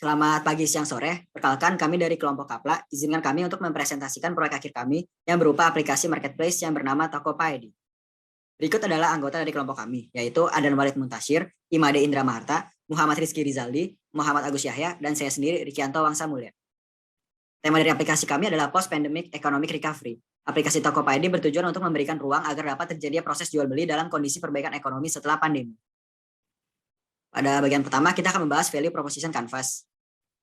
Selamat pagi, siang, sore. Perkenalkan kami dari kelompok Kapla. Izinkan kami untuk mempresentasikan proyek akhir kami yang berupa aplikasi marketplace yang bernama Tokopedia. Berikut adalah anggota dari kelompok kami, yaitu Adan Walid Muntasyir, Imade Indra Maharta, Muhammad Rizky Rizaldi, Muhammad Agus Yahya, dan saya sendiri, Rikianto Wangsa Mulya. Tema dari aplikasi kami adalah Post-Pandemic Economic Recovery. Aplikasi Tokopedia bertujuan untuk memberikan ruang agar dapat terjadi proses jual beli dalam kondisi perbaikan ekonomi setelah pandemi. Pada bagian pertama, kita akan membahas value proposition Canvas,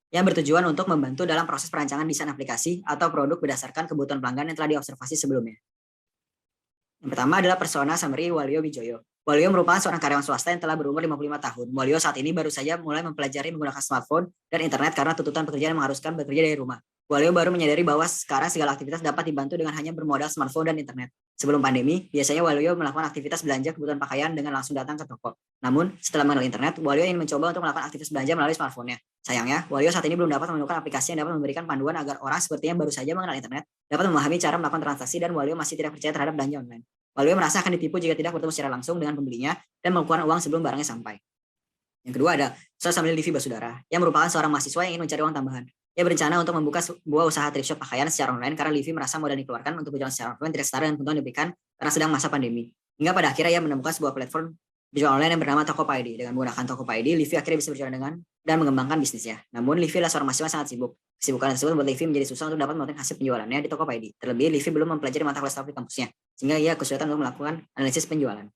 yang bertujuan untuk membantu dalam proses perancangan desain aplikasi atau produk berdasarkan kebutuhan pelanggan yang telah diobservasi sebelumnya. Yang pertama adalah persona summary Waluyo Wijoyo. Waluyo merupakan seorang karyawan swasta yang telah berumur 55 tahun. Waluyo saat ini baru saja mulai mempelajari menggunakan smartphone dan internet karena tuntutan pekerjaan yang mengharuskan bekerja dari rumah. Waluyo baru menyadari bahwa sekarang segala aktivitas dapat dibantu dengan hanya bermodal smartphone dan internet. Sebelum pandemi, biasanya Waluyo melakukan aktivitas belanja kebutuhan pakaian dengan langsung datang ke toko. Namun, setelah mengenal internet, Waluyo ingin mencoba untuk melakukan aktivitas belanja melalui smartphone-nya. Sayangnya, Waluyo saat ini belum dapat menemukan aplikasi yang dapat memberikan panduan agar orang sepertinya baru saja mengenal internet dapat memahami cara melakukan transaksi, dan Waluyo masih tidak percaya terhadap belanja online. Waluyo merasa akan ditipu jika tidak bertemu secara langsung dengan pembelinya dan mengeluarkan uang sebelum barangnya sampai. Yang kedua ada Sambil Livi Basudara, yang merupakan seorang mahasiswa yang ingin mencari uang tambahan. Ia berencana untuk membuka sebuah usaha thrift shop pakaian secara online karena Livi merasa modal dikeluarkan untuk berjualan secara offline tidak setara dengan keuntungan diberikan karena sedang masa pandemi. Hingga pada akhirnya ia menemukan sebuah platform jual online yang bernama Tokopedia. Dengan menggunakan Tokopedia, Livi akhirnya bisa berjalan dengan dan mengembangkan bisnisnya. Namun Livi adalah seorang mahasiswa sangat sibuk. Kesibukan tersebut membuat Livi menjadi susah untuk dapat melakukan hasil penjualannya di Tokopedia. Terlebih Livi belum mempelajari mata kuliah di kampusnya, sehingga ia kesulitan untuk melakukan analisis penjualan.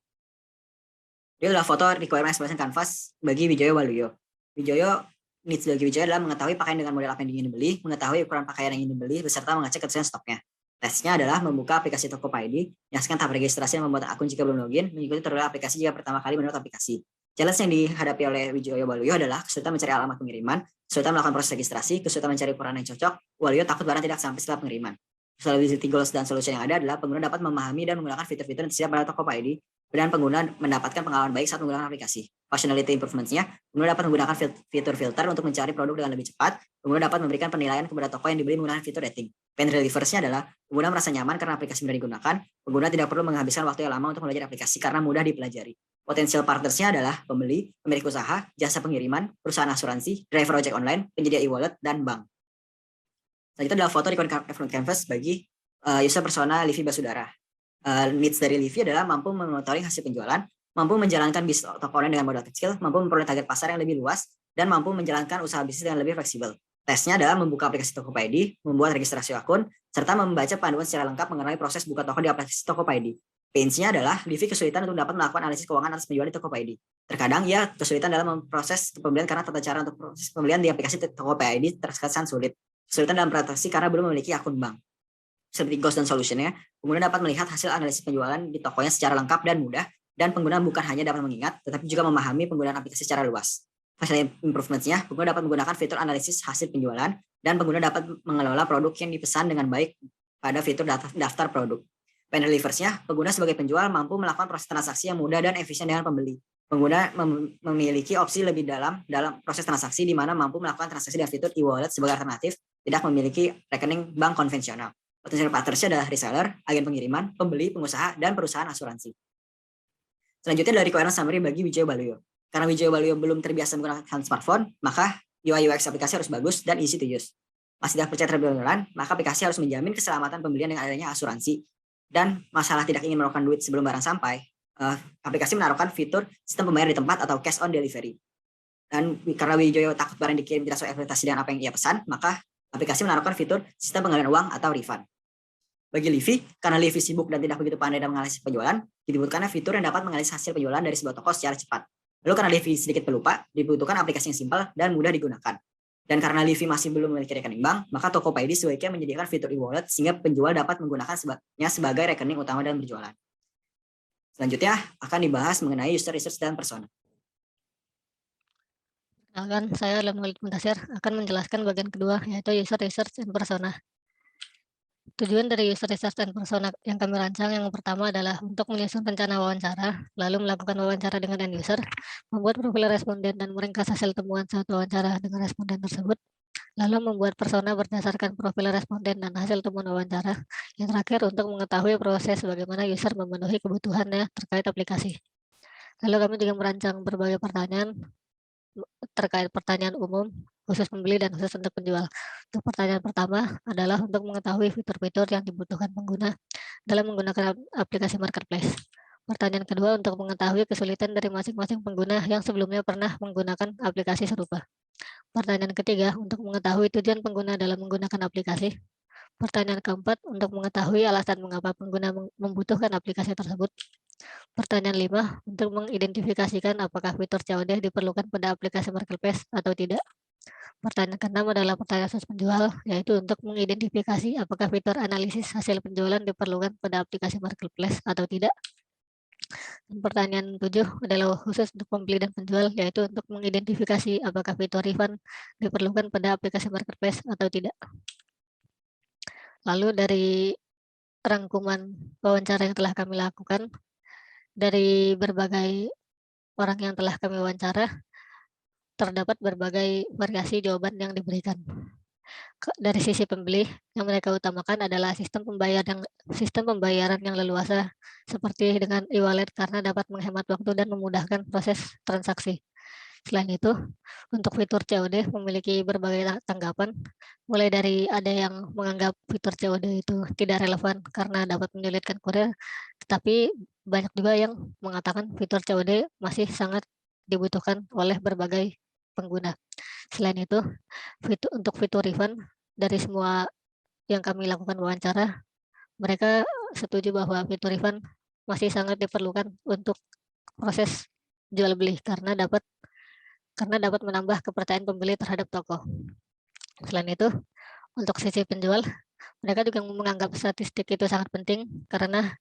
Dia adalah foto requirement explanation canvas bagi Wijoyo Waluyo. Needs bagi Wijoyo adalah mengetahui pakaian dengan model apa yang ingin dibeli, mengetahui ukuran pakaian yang ingin dibeli, beserta mengecek ketersediaan stoknya. Tesnya adalah membuka aplikasi Tokopedia, menyaksikan tahap registrasi dan membuat akun jika belum login, mengikuti tutorial aplikasi jika pertama kali mendownload aplikasi. Challenge yang dihadapi oleh Wijoyo Waluyo adalah kesulitan mencari alamat pengiriman, kesulitan melakukan proses registrasi, kesulitan mencari ukuran yang cocok. Waluyo takut barang tidak sampai setelah pengiriman. Usability goals dan solusi yang ada adalah pengguna dapat memahami dan menggunakan fitur-fitur yang tersedia pada Tokopedia, dan pengguna mendapatkan pengalaman baik saat menggunakan aplikasi. Functionality improvements-nya, pengguna dapat menggunakan fitur filter untuk mencari produk dengan lebih cepat. Pengguna dapat memberikan penilaian kepada toko yang dibeli menggunakan fitur rating. Pain relievers-nya adalah pengguna merasa nyaman karena aplikasi mudah digunakan. Pengguna tidak perlu menghabiskan waktu yang lama untuk belajar aplikasi karena mudah dipelajari. Potensial partners-nya adalah pembeli, pemilik usaha, jasa pengiriman, perusahaan asuransi, driver ojek online, penyedia e-wallet, dan bank. Selanjutnya adalah foto di front canvas bagi user persona Livi Basudara. Needs dari Livi adalah mampu memonitoring hasil penjualan, mampu menjalankan bisnis toko online dengan modal kecil, mampu memperoleh target pasar yang lebih luas, dan mampu menjalankan usaha bisnis dengan lebih fleksibel. Tesnya adalah membuka aplikasi Tokopedia, membuat registrasi akun, serta membaca panduan secara lengkap mengenai proses buka toko di aplikasi Tokopedia. Pains-nya adalah Livi kesulitan untuk dapat melakukan analisis keuangan atas penjualan di Tokopedia. Terkadang ia kesulitan dalam memproses pembelian karena tata cara untuk proses pembelian di aplikasi Tokopedia terkesan sulit. Kesulitan dalam transaksi karena belum memiliki akun bank. Seperti goals dan solutionnya, pengguna dapat melihat hasil analisis penjualan di tokonya secara lengkap dan mudah, dan pengguna bukan hanya dapat mengingat, tetapi juga memahami penggunaan aplikasi secara luas. Facility improvements-nya, pengguna dapat menggunakan fitur analisis hasil penjualan, dan pengguna dapat mengelola produk yang dipesan dengan baik pada fitur daftar produk. Pain relievers-nya, pengguna sebagai penjual mampu melakukan proses transaksi yang mudah dan efisien dengan pembeli. Pengguna memiliki opsi lebih dalam proses transaksi, di mana mampu melakukan transaksi dengan fitur e-wallet sebagai alternatif, tidak memiliki rekening bank konvensional. Potensial partnersnya adalah reseller, agen pengiriman, pembeli, pengusaha, dan perusahaan asuransi. Selanjutnya dari requirement summary bagi Wijoyo Waluyo. Karena Wijoyo Waluyo belum terbiasa menggunakan smartphone, maka UI UX aplikasi harus bagus dan easy to use. Masih tidak percaya terhadap penjualan, maka aplikasi harus menjamin keselamatan pembelian dengan adanya asuransi. Dan masalah tidak ingin menaruhkan duit sebelum barang sampai, aplikasi menaruhkan fitur sistem pembayaran di tempat atau cash on delivery. Dan karena Wijoyo takut barang dikirim tidak sesuai ekspektasi dengan apa yang ia pesan, maka aplikasi menaruhkan fitur sistem pengalihan uang atau refund. Bagi Livi, karena Livi sibuk dan tidak begitu pandai dalam menganalisis penjualan, dibutuhkan fitur yang dapat menganalisis hasil penjualan dari sebuah toko secara cepat. Lalu karena Livi sedikit pelupa, dibutuhkan aplikasi yang simpel dan mudah digunakan. Dan karena Livi masih belum memiliki rekening bank, maka Tokopedia sebaiknya menyediakan fitur e-wallet sehingga penjual dapat menggunakan sebagai rekening utama dalam berjualan. Selanjutnya akan dibahas mengenai user research dan persona. Perkenalkan, saya Adan Walid Muntasyir akan menjelaskan bagian kedua, yaitu user research and persona. Tujuan dari user research dan persona yang kami rancang yang pertama adalah untuk menyusun rencana wawancara, lalu melakukan wawancara dengan end user, membuat profil responden dan meringkas hasil temuan saat wawancara dengan responden tersebut, lalu membuat persona berdasarkan profil responden dan hasil temuan wawancara. Yang terakhir untuk mengetahui proses bagaimana user memenuhi kebutuhannya terkait aplikasi. Lalu kami juga merancang berbagai pertanyaan terkait pertanyaan umum, khusus pembeli dan khusus untuk penjual. Untuk pertanyaan pertama adalah untuk mengetahui fitur-fitur yang dibutuhkan pengguna dalam menggunakan aplikasi marketplace. Pertanyaan kedua untuk mengetahui kesulitan dari masing-masing pengguna yang sebelumnya pernah menggunakan aplikasi serupa. Pertanyaan ketiga untuk mengetahui tujuan pengguna dalam menggunakan aplikasi. Pertanyaan keempat untuk mengetahui alasan mengapa pengguna membutuhkan aplikasi tersebut. Pertanyaan 5 untuk mengidentifikasikan apakah fitur COD diperlukan pada aplikasi marketplace atau tidak. Pertanyaan keenam adalah pertanyaan khusus penjual, yaitu untuk mengidentifikasi apakah fitur analisis hasil penjualan diperlukan pada aplikasi marketplace atau tidak. Dan pertanyaan 7 adalah khusus untuk pembeli dan penjual, yaitu untuk mengidentifikasi apakah fitur refund diperlukan pada aplikasi marketplace atau tidak. Lalu dari rangkuman wawancara yang telah kami lakukan, dari berbagai orang yang telah kami wawancara, terdapat berbagai variasi jawaban yang diberikan. Dari sisi pembeli, yang mereka utamakan adalah sistem pembayaran yang leluasa, seperti dengan e-wallet karena dapat menghemat waktu dan memudahkan proses transaksi. Selain itu, untuk fitur COD memiliki berbagai tanggapan, mulai dari ada yang menganggap fitur COD itu tidak relevan karena dapat menyulitkan kurir, tetapi banyak juga yang mengatakan fitur COD masih sangat dibutuhkan oleh berbagai pengguna. Selain itu, untuk fitur refund, dari semua yang kami lakukan wawancara, mereka setuju bahwa fitur refund masih sangat diperlukan untuk proses jual beli karena dapat menambah kepercayaan pembeli terhadap toko. Selain itu, untuk sisi penjual, mereka juga menganggap statistik itu sangat penting karena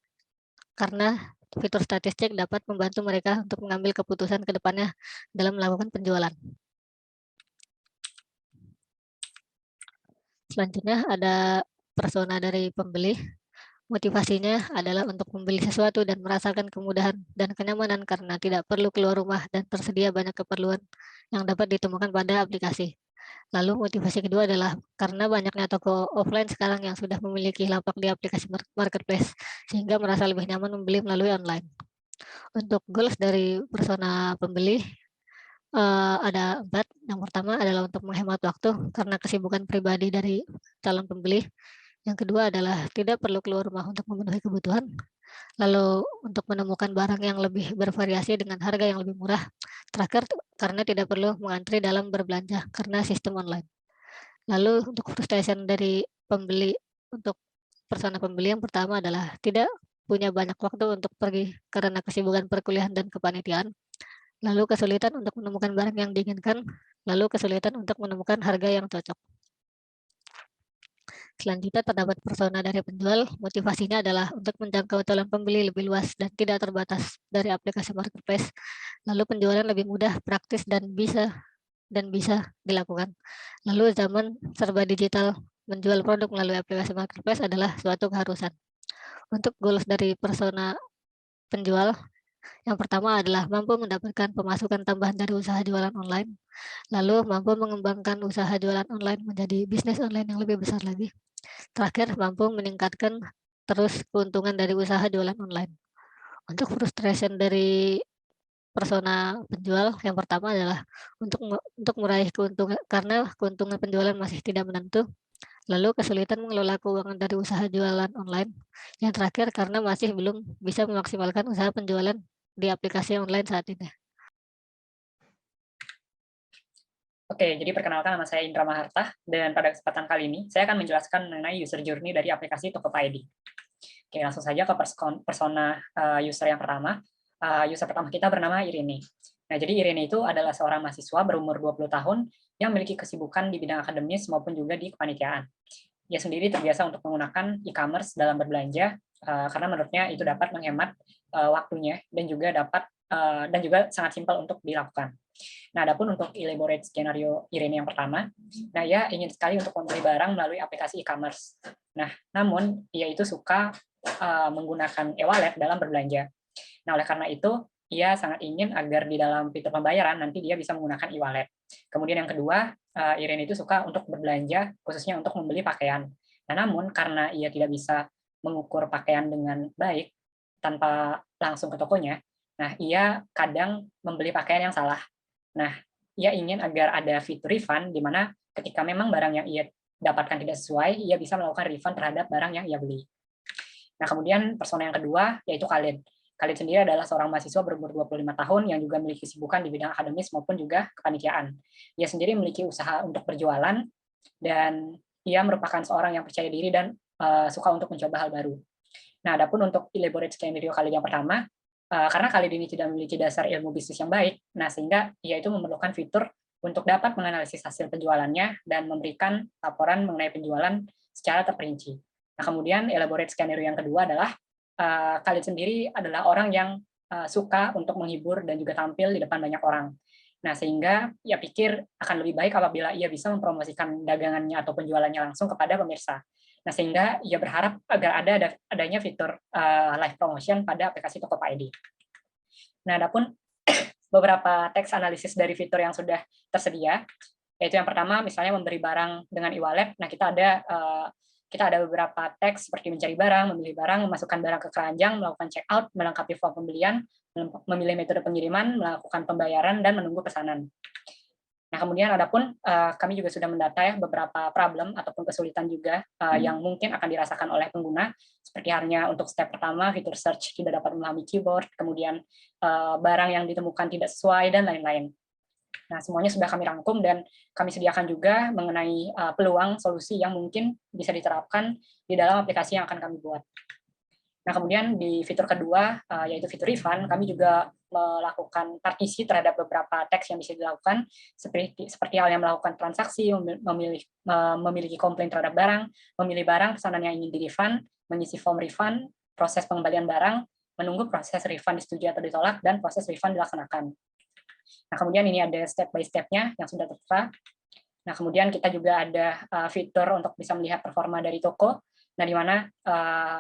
fitur statistik dapat membantu mereka untuk mengambil keputusan ke depannya dalam melakukan penjualan. Selanjutnya ada persona dari pembeli. Motivasinya adalah untuk membeli sesuatu dan merasakan kemudahan dan kenyamanan karena tidak perlu keluar rumah dan tersedia banyak keperluan yang dapat ditemukan pada aplikasi. Lalu motivasi kedua adalah karena banyaknya toko offline sekarang yang sudah memiliki lapak di aplikasi marketplace, sehingga merasa lebih nyaman membeli melalui online. Untuk goals dari persona pembeli, ada 4. Yang pertama adalah untuk menghemat waktu karena kesibukan pribadi dari calon pembeli. Yang kedua adalah tidak perlu keluar rumah untuk memenuhi kebutuhan. Lalu untuk menemukan barang yang lebih bervariasi dengan harga yang lebih murah. Terakhir, karena tidak perlu mengantri dalam berbelanja karena sistem online. Lalu untuk frustration dari pembeli, untuk persona pembeli yang pertama adalah tidak punya banyak waktu untuk pergi karena kesibukan perkuliahan dan kepanitiaan. Lalu kesulitan untuk menemukan barang yang diinginkan. Lalu kesulitan untuk menemukan harga yang cocok. Selanjutnya terdapat persona dari penjual, motivasinya adalah untuk menjangkau calon pembeli lebih luas dan tidak terbatas dari aplikasi marketplace. Lalu penjualan lebih mudah, praktis, dan bisa dilakukan. Lalu zaman serba digital, menjual produk melalui aplikasi marketplace adalah suatu keharusan. Untuk goals dari persona penjual, yang pertama adalah mampu mendapatkan pemasukan tambahan dari usaha jualan online, lalu mampu mengembangkan usaha jualan online menjadi bisnis online yang lebih besar lagi. Terakhir, mampu meningkatkan terus keuntungan dari usaha jualan online. Untuk frustration dari persona penjual, yang pertama adalah untuk meraih keuntungan karena keuntungan penjualan masih tidak menentu. Lalu kesulitan mengelola keuangan dari usaha jualan online. Yang terakhir, karena masih belum bisa memaksimalkan usaha penjualan di aplikasi online saat ini. Oke, jadi perkenalkan nama saya Indra Maharta, dan pada kesempatan kali ini saya akan menjelaskan mengenai user journey dari aplikasi Tokopedia. Oke, langsung saja ke persona user yang pertama. User pertama kita bernama Irene. Nah, jadi Irene itu adalah seorang mahasiswa berumur 20 tahun yang memiliki kesibukan di bidang akademis maupun juga di kepanitiaan. Ia sendiri terbiasa untuk menggunakan e-commerce dalam berbelanja, karena menurutnya itu dapat menghemat waktunya dan juga sangat simpel untuk dilakukan. Nah, adapun untuk elaborate skenario Irene yang pertama, nah ia ingin sekali untuk membeli barang melalui aplikasi e-commerce. Nah, namun ia itu suka menggunakan e-wallet dalam berbelanja. Nah, oleh karena itu, ia sangat ingin agar di dalam fitur pembayaran nanti dia bisa menggunakan e-wallet. Kemudian yang kedua, Irene itu suka untuk berbelanja, khususnya untuk membeli pakaian. Nah, namun karena ia tidak bisa mengukur pakaian dengan baik tanpa langsung ke tokonya, nah ia kadang membeli pakaian yang salah. Nah, ia ingin agar ada fitur refund, di mana ketika memang barang yang ia dapatkan tidak sesuai, ia bisa melakukan refund terhadap barang yang ia beli. Nah, kemudian persona yang kedua yaitu Khalid. Khalid sendiri adalah seorang mahasiswa berumur 25 tahun yang juga memiliki kesibukan di bidang akademis maupun juga kepanitiaan. Ia sendiri memiliki usaha untuk berjualan dan ia merupakan seorang yang percaya diri dan suka untuk mencoba hal baru. Nah, adapun untuk elaborate skenario Khalid yang pertama, karena Khalid ini tidak memiliki dasar ilmu bisnis yang baik, nah sehingga ia itu memerlukan fitur untuk dapat menganalisis hasil penjualannya dan memberikan laporan mengenai penjualan secara terperinci. Nah, kemudian elaborate skenario yang kedua adalah Khalid sendiri adalah orang yang suka untuk menghibur dan juga tampil di depan banyak orang. Nah, sehingga ia pikir akan lebih baik apabila ia bisa mempromosikan dagangannya atau penjualannya langsung kepada pemirsa. Nah, sehingga ia berharap agar adanya fitur live promotion pada aplikasi Tokopedia. Nah, adapun beberapa teks analisis dari fitur yang sudah tersedia, yaitu yang pertama misalnya memberi barang dengan e-wallet. Nah, kita ada beberapa teks seperti mencari barang, memilih barang, memasukkan barang ke keranjang, melakukan check out, melengkapi form pembelian, memilih metode pengiriman, melakukan pembayaran, dan menunggu pesanan. Nah, kemudian adapun kami juga sudah mendata ya beberapa problem ataupun kesulitan juga yang mungkin akan dirasakan oleh pengguna, seperti halnya untuk step pertama, fitur search tidak dapat memahami keyword, kemudian barang yang ditemukan tidak sesuai, dan lain-lain. Nah, semuanya sudah kami rangkum dan kami sediakan juga mengenai peluang solusi yang mungkin bisa diterapkan di dalam aplikasi yang akan kami buat. Nah, kemudian di fitur kedua, yaitu fitur refund, kami juga melakukan partisi terhadap beberapa teks yang bisa dilakukan, seperti hal yang melakukan transaksi, memiliki komplain terhadap barang, memilih barang pesanan yang ingin di-refund, mengisi form refund, proses pengembalian barang, menunggu proses refund disetujui atau ditolak, dan proses refund dilaksanakan. Nah, kemudian ini ada step by step-nya yang sudah tertera. Nah, kemudian kita juga ada fitur untuk bisa melihat performa dari toko. Nah, di mana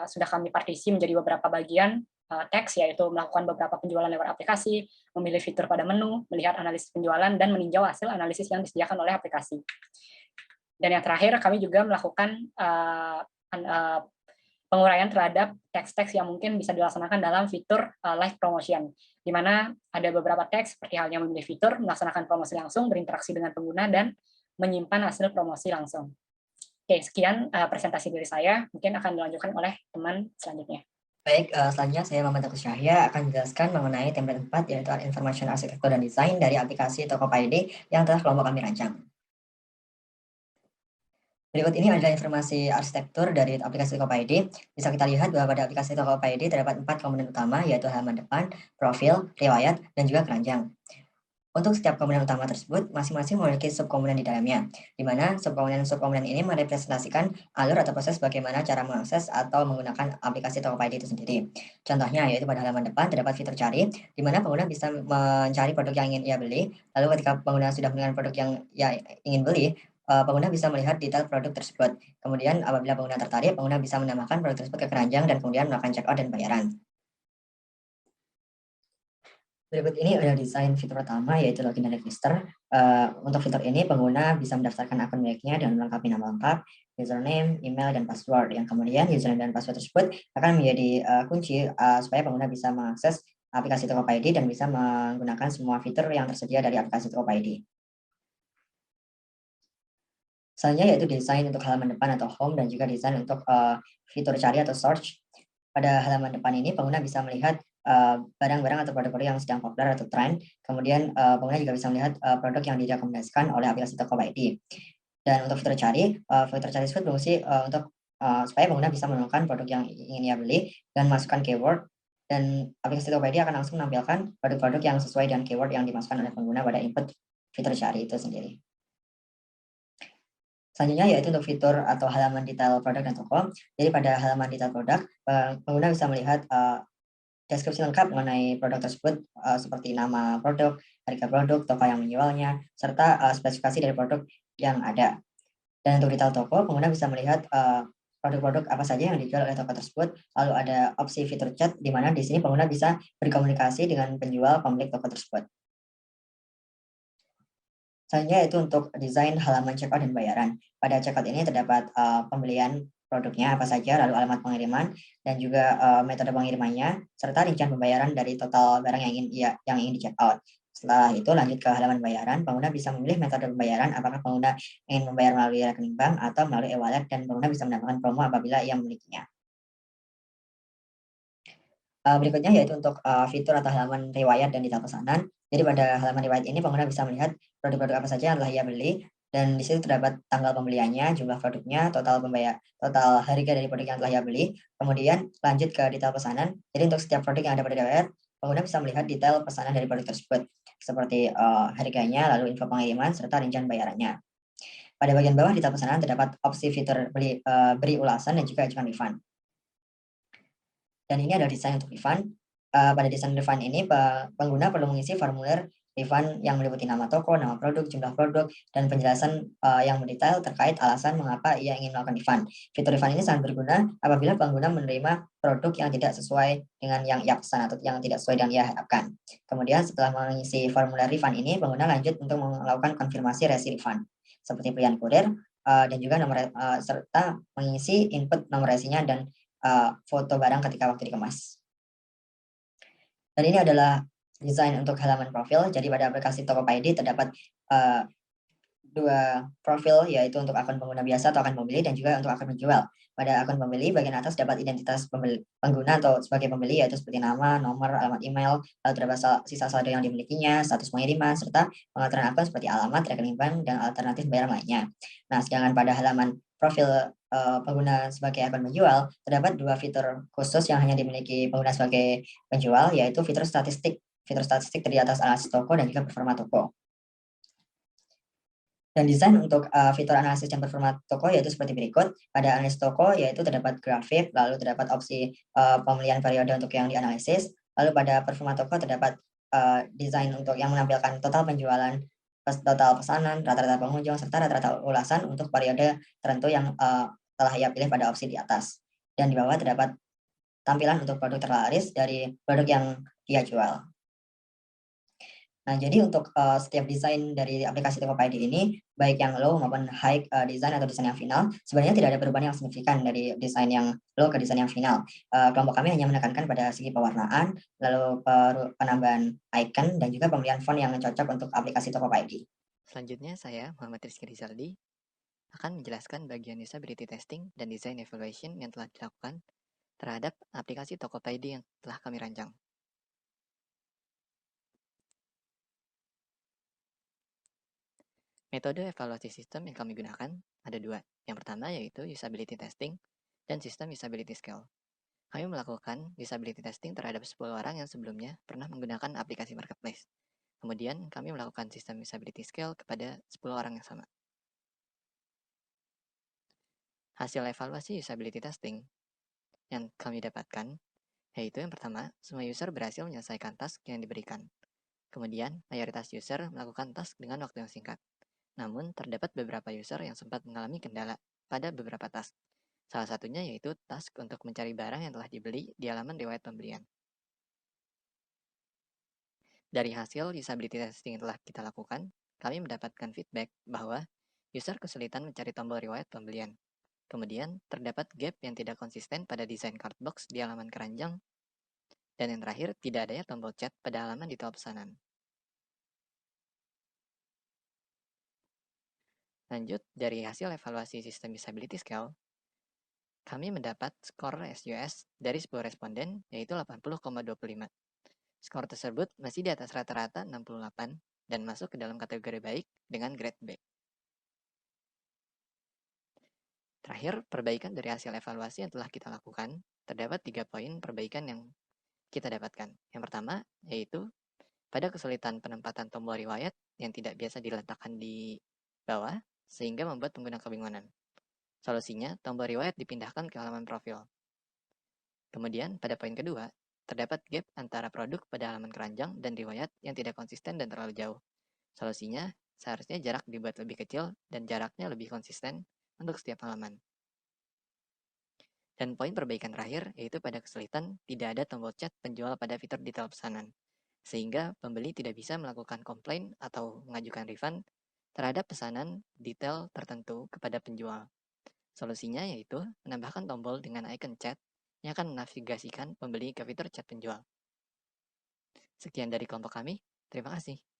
sudah kami partisi menjadi beberapa bagian teks, yaitu melakukan beberapa penjualan lewat aplikasi, memilih fitur pada menu, melihat analisis penjualan, dan meninjau hasil analisis yang disediakan oleh aplikasi. Dan yang terakhir, kami juga melakukan penguraian terhadap teks-teks yang mungkin bisa dilaksanakan dalam fitur live promotion, di mana ada beberapa teks seperti halnya memilih fitur, melaksanakan promosi langsung, berinteraksi dengan pengguna, dan menyimpan hasil promosi langsung. Oke, sekian presentasi dari saya. Mungkin akan dilanjutkan oleh teman selanjutnya. Baik, selanjutnya saya Muhammad Agus Syahya akan menjelaskan mengenai template 4, yaitu Information Architecture dan Design dari aplikasi Tokopedia yang telah kelompok kami rancang. Berikut ini adalah informasi arsitektur dari aplikasi Tokopedia. Bisa kita lihat bahwa pada aplikasi Tokopedia terdapat 4 komponen utama, yaitu halaman depan, profil, riwayat, dan juga keranjang. Untuk setiap komponen utama tersebut, masing-masing memiliki subkomponen di dalamnya, di mana subkomponen ini merepresentasikan alur atau proses bagaimana cara mengakses atau menggunakan aplikasi Tokopedia itu sendiri. Contohnya, yaitu pada halaman depan terdapat fitur cari, di mana pengguna bisa mencari produk yang ingin ia beli, lalu ketika pengguna sudah menemukan produk yang ia ingin beli, pengguna bisa melihat detail produk tersebut. Kemudian apabila pengguna tertarik, pengguna bisa menambahkan produk tersebut ke keranjang dan kemudian melakukan checkout dan bayaran. Berikut ini adalah desain fitur utama, yaitu login dan register. Untuk fitur ini, pengguna bisa mendaftarkan akun miliknya dan melengkapi nama lengkap, username, email, dan password. Yang kemudian username dan password tersebut akan menjadi kunci supaya pengguna bisa mengakses aplikasi Tokopedia dan bisa menggunakan semua fitur yang tersedia dari aplikasi Tokopedia. Selanjutnya yaitu desain untuk halaman depan atau home dan juga desain untuk fitur cari atau search. Pada halaman depan ini, pengguna bisa melihat barang-barang atau produk-produk yang sedang populer atau tren. Kemudian pengguna juga bisa melihat produk yang direkomendasikan oleh aplikasi Tokopedia. Dan untuk fitur cari tersebut berfungsi untuk supaya pengguna bisa menemukan produk yang ingin ia beli dan masukkan keyword. Dan aplikasi Tokopedia akan langsung menampilkan produk-produk yang sesuai dengan keyword yang dimasukkan oleh pengguna pada input fitur cari itu sendiri. Selanjutnya yaitu untuk fitur atau halaman detail produk dan toko. Jadi pada halaman detail produk, pengguna bisa melihat deskripsi lengkap mengenai produk tersebut seperti nama produk, harga produk, toko yang menjualnya, serta spesifikasi dari produk yang ada. Dan untuk detail toko, pengguna bisa melihat produk-produk apa saja yang dijual oleh toko tersebut. Lalu ada opsi fitur chat, di mana di sini pengguna bisa berkomunikasi dengan penjual pemilik toko tersebut. Selanjutnya yaitu untuk desain halaman checkout dan bayaran. Pada checkout ini terdapat pembelian produknya apa saja, lalu alamat pengiriman, dan juga metode pengirimannya, serta rincian pembayaran dari total barang yang ingin di check out. Setelah itu lanjut ke halaman pembayaran, pengguna bisa memilih metode pembayaran apakah pengguna ingin membayar melalui rekening bank atau melalui e-wallet, dan pengguna bisa mendapatkan promo apabila ia memilikinya. Berikutnya yaitu untuk fitur atau halaman riwayat dan detail pesanan. Jadi pada halaman riwayat ini pengguna bisa melihat produk-produk apa saja yang telah ia beli, dan di situ terdapat tanggal pembeliannya, jumlah produknya, total harga dari produk yang telah ia beli. Kemudian lanjut ke detail pesanan. Jadi untuk setiap produk yang ada pada riwayat, pengguna bisa melihat detail pesanan dari produk tersebut seperti harganya, lalu info pengiriman serta rincian bayarannya. Pada bagian bawah detail pesanan terdapat opsi fitur beri ulasan dan juga ajukan refund. Dan ini adalah desain untuk refund. Pada desain refund ini pengguna perlu mengisi formulir refund yang meliputi nama toko, nama produk, jumlah produk, dan penjelasan yang mendetail terkait alasan mengapa ia ingin melakukan refund. Fitur refund ini sangat berguna apabila pengguna menerima produk yang tidak sesuai dengan yang ia pesan atau yang tidak sesuai dengan ia harapkan. Kemudian setelah mengisi formulir refund ini, pengguna lanjut untuk melakukan konfirmasi resi refund seperti pilihan kurir dan juga serta mengisi input nomor resinya dan foto barang ketika waktu dikemas. Dan ini adalah desain untuk halaman profil. Jadi pada aplikasi Tokopedia terdapat dua profil, yaitu untuk akun pengguna biasa atau akun pembeli, dan juga untuk akun penjual. Pada akun pembeli, bagian atas dapat identitas pengguna atau sebagai pembeli, yaitu seperti nama, nomor, alamat email, lalu terdapat sisa saldo yang dimilikinya, status pengiriman, serta pengaturan akun seperti alamat, rekening bank, dan alternatif bayaran lainnya. Nah, sedangkan pada halaman profil pengguna sebagai akun penjual, terdapat dua fitur khusus yang hanya dimiliki pengguna sebagai penjual, yaitu fitur statistik. Fitur statistik terdiri atas analisis toko dan juga performa toko. Dan desain untuk fitur analisis dan performa toko yaitu seperti berikut. Pada analisis toko yaitu terdapat grafik, lalu terdapat opsi pemilihan periode untuk yang dianalisis. Lalu pada performa toko terdapat desain untuk yang menampilkan total penjualan, total pesanan, rata-rata pengunjung, serta rata-rata ulasan untuk periode tertentu yang telah ia pilih pada opsi di atas. Dan di bawah terdapat tampilan untuk produk terlaris dari produk yang ia jual. Nah, jadi untuk setiap desain dari aplikasi Tokopedia ini, baik yang low maupun high design atau desain yang final, sebenarnya tidak ada perubahan yang signifikan dari desain yang low ke desain yang final. Kelompok kami hanya menekankan pada segi pewarnaan, lalu penambahan icon, dan juga pemilihan font yang cocok untuk aplikasi Tokopedia. Selanjutnya, saya, Muhammad Rizky Rizaldi, akan menjelaskan bagian usability testing dan design evaluation yang telah dilakukan terhadap aplikasi Tokopedia yang telah kami rancang. Metode evaluasi sistem yang kami gunakan ada dua. Yang pertama yaitu usability testing dan sistem usability scale. Kami melakukan usability testing terhadap 10 orang yang sebelumnya pernah menggunakan aplikasi marketplace. Kemudian kami melakukan sistem usability scale kepada 10 orang yang sama. Hasil evaluasi usability testing yang kami dapatkan yaitu yang pertama, semua user berhasil menyelesaikan task yang diberikan. Kemudian, mayoritas user melakukan task dengan waktu yang singkat. Namun, terdapat beberapa user yang sempat mengalami kendala pada beberapa task. Salah satunya yaitu task untuk mencari barang yang telah dibeli di halaman riwayat pembelian. Dari hasil usability testing yang telah kita lakukan, kami mendapatkan feedback bahwa user kesulitan mencari tombol riwayat pembelian. Kemudian, terdapat gap yang tidak konsisten pada desain card box di halaman keranjang. Dan yang terakhir, tidak adanya tombol chat pada halaman detail pesanan. Lanjut, dari hasil evaluasi sistem usability scale, kami mendapat skor SUS dari 10 responden, yaitu 80,25. Skor tersebut masih di atas rata-rata 68 dan masuk ke dalam kategori baik dengan grade B. Terakhir, perbaikan dari hasil evaluasi yang telah kita lakukan, terdapat 3 poin perbaikan yang kita dapatkan. Yang pertama, yaitu pada kesulitan penempatan tombol riwayat yang tidak biasa diletakkan di bawah, sehingga membuat pengguna kebingungan. Solusinya, tombol riwayat dipindahkan ke halaman profil. Kemudian, pada poin kedua, terdapat gap antara produk pada halaman keranjang dan riwayat yang tidak konsisten dan terlalu jauh. Solusinya, seharusnya jarak dibuat lebih kecil dan jaraknya lebih konsisten untuk setiap halaman. Dan poin perbaikan terakhir, yaitu pada kesulitan tidak ada tombol chat penjual pada fitur detail pesanan, sehingga pembeli tidak bisa melakukan komplain atau mengajukan refund terhadap pesanan detail tertentu kepada penjual. Solusinya yaitu menambahkan tombol dengan icon chat yang akan menavigasikan pembeli ke fitur chat penjual. Sekian dari kelompok kami. Terima kasih.